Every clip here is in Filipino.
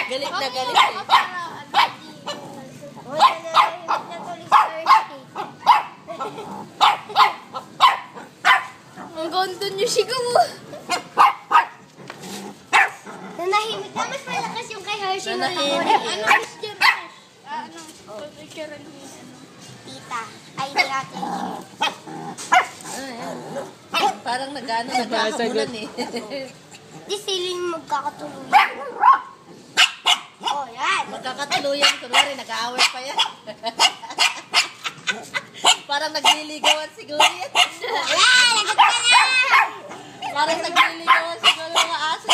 Galit na galit eh. Ang ganda niyo sigaw. Nanahimik na, mas malakas yung kay Hershey. Nanahimik. Ano is dyan? Anong picture ni Tita. Ay, di ate. Parang nagkakamulan eh. Di siling magkakatuluyan. Oh, yan. Magkakatuluyan, kunwari, nag-aaway pa yan. Parang nagliligawan siguro yan. Yan, lagot ka na. Parang nagliligawan siguro mga aso.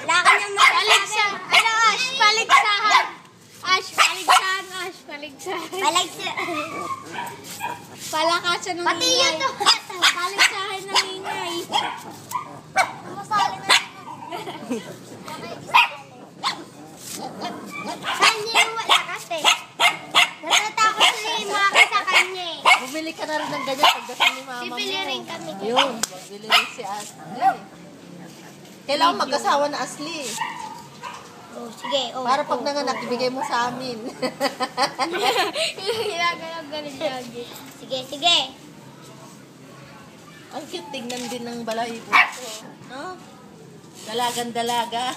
Wala ka na Paligsahan. Ano, Ash? Paligsahan. Ash, paligsahan. Ash, paligsahan. Palagsa. Palakasan ng Pati yun to. Paligsahan ng ingay. Masali na saan niya yung wala kasi? Natatakot sila yung maki sa kanya eh. Bumili ka na rin ng ganyan pagdating ni mama mo. Bibili rin kami. Yun, bibili rin si Ashley. Kailangan mag-asawa na Ashley. Oh, sige. Oh, Para pag nanganak, ibigay mo sa amin. Ginagalaw ganun lagi. Sige, sige. Ang cute, tignan din ng balahibo ko. No? Dalagan-dalaga.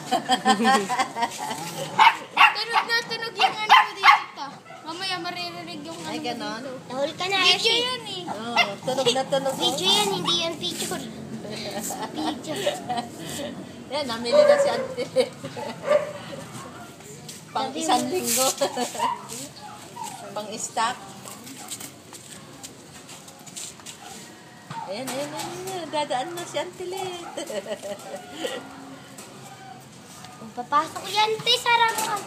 Tunog na tunog yung ano ko dito. Mamaya maririnig yung ano. Ay, ganon. Nahul ka na, Video Hershey. yan eh. Oh, tunog na tunog. Video yan, hindi yan picture. Video. Yan, namili na si Auntie. Pang isang linggo. Pang stock. Ayan, ayan, ayan. Dadaan na si Auntie Lit. Kung papasok yan, te, sarap ka.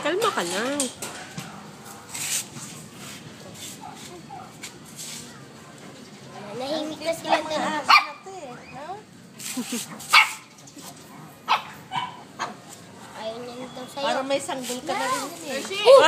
Kalma ka lang. Nahimik na sila doon. Ayaw niya nito sa'yo. Para may sanggol ka na rin yun eh.